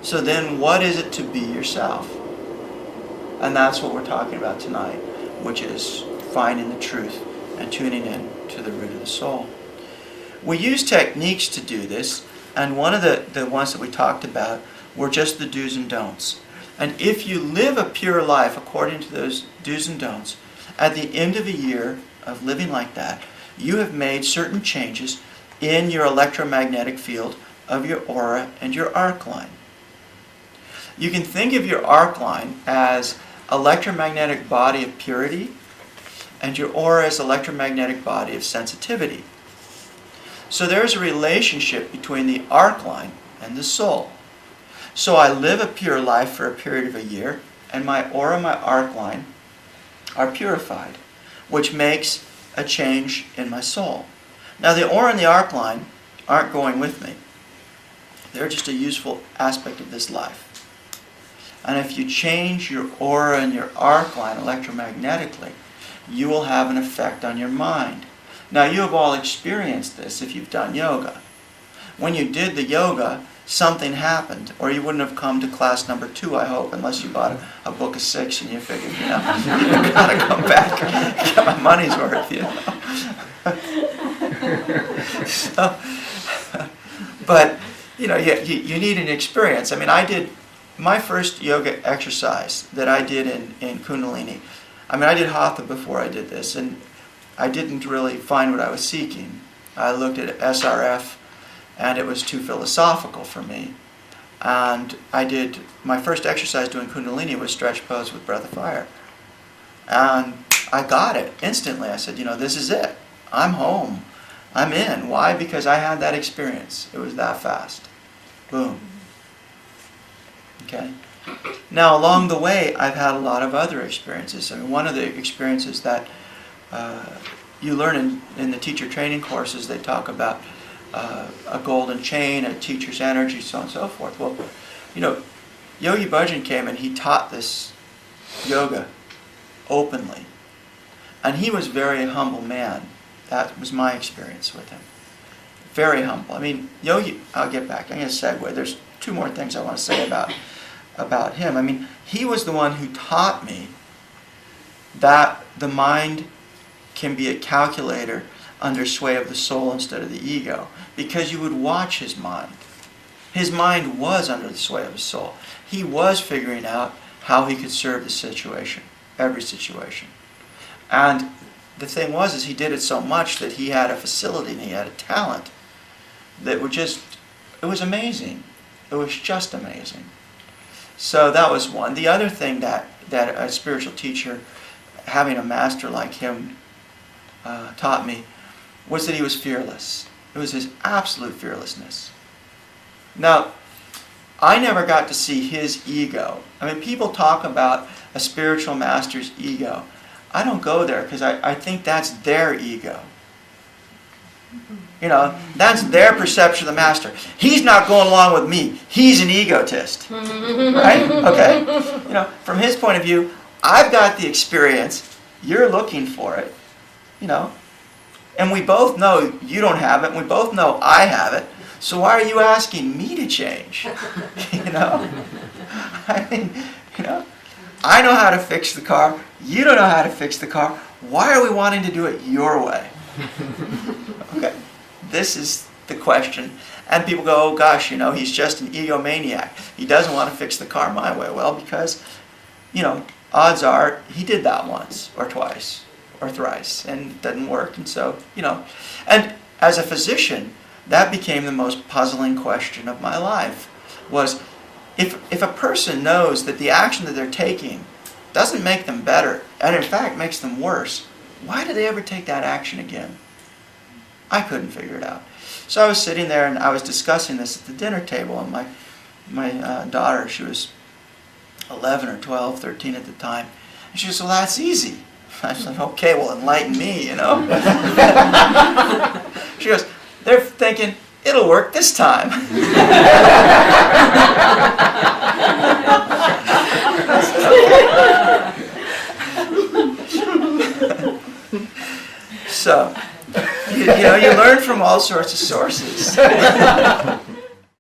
So then what is it to be yourself? And that's what we're talking about tonight, which is finding the truth and tuning in to the root of the soul. We use techniques to do this, and one of the ones that we talked about were just the do's and don'ts. And if you live a pure life according to those do's and don'ts, at the end of a year of living like that, you have made certain changes in your electromagnetic field of your aura and your arc line. You can think of your arc line as electromagnetic body of purity and your aura as electromagnetic body of sensitivity. So there's a relationship between the arc line and the soul. So I live a pure life for a period of a year, and my aura and my arc line are purified, which makes a change in my soul. Now the aura and the arc line aren't going with me. They're just a useful aspect of this life. And if you change your aura and your arc line electromagnetically, you will have an effect on your mind. Now you have all experienced this if you've done yoga. When you did the yoga, something happened, or you wouldn't have come to class number 2, I hope, unless you bought a book of 6 and you figured, you've got to come back and get my money's worth, So, but, you need an experience. I mean, I did my first yoga exercise that I did in Kundalini. I mean, I did Hatha before I did this, and I didn't really find what I was seeking. I looked at SRF, and it was too philosophical for me. And I did, my first exercise doing Kundalini was stretch pose with breath of fire. And I got it instantly. I said, this is it. I'm home. I'm in. Why? Because I had that experience. It was that fast. Boom. Okay? Now, along the way, I've had a lot of other experiences. I mean, one of the experiences that you learn in the teacher training courses, they talk about a golden chain, a teacher's energy, so on and so forth. Well, Yogi Bhajan came and he taught this yoga openly. And he was a very humble man. That was my experience with him. Very humble. I mean, Yogi, I'll get back. I'm going to segue. There's 2 more things I want to say about him. I mean, he was the one who taught me that the mind can be a calculator under sway of the soul instead of the ego, because you would watch his mind. His mind was under the sway of his soul. He was figuring out how he could serve the situation, every situation. And the thing was he did it so much that he had a facility and he had a talent that would just, it was amazing. It was just amazing. So that was one. The other thing that a spiritual teacher, having a master like him, taught me was that he was fearless. It was his absolute fearlessness. Now, I never got to see his ego. I mean, people talk about a spiritual master's ego. I don't go there because I think that's their ego. That's their perception of the master. He's not going along with me. He's an egotist. Right? Okay? From his point of view, I've got the experience. You're looking for it. And we both know you don't have it, and we both know I have it. So why are you asking me to change? I mean, I know how to fix the car. You don't know how to fix the car. Why are we wanting to do it your way? Okay, this is the question. And people go, oh gosh, he's just an egomaniac. He doesn't want to fix the car my way. Well, because, odds are he did that once or twice or thrice, and it didn't work. And so, and as a physician, that became the most puzzling question of my life, was if a person knows that the action that they're taking doesn't make them better, and in fact makes them worse, why do they ever take that action again? I couldn't figure it out. So I was sitting there and I was discussing this at the dinner table, and my daughter, she was 11 or 12, 13 at the time, and she goes, well, that's easy. I was like, okay, well, enlighten me, She goes, they're thinking, it'll work this time. So, you learn from all sorts of sources.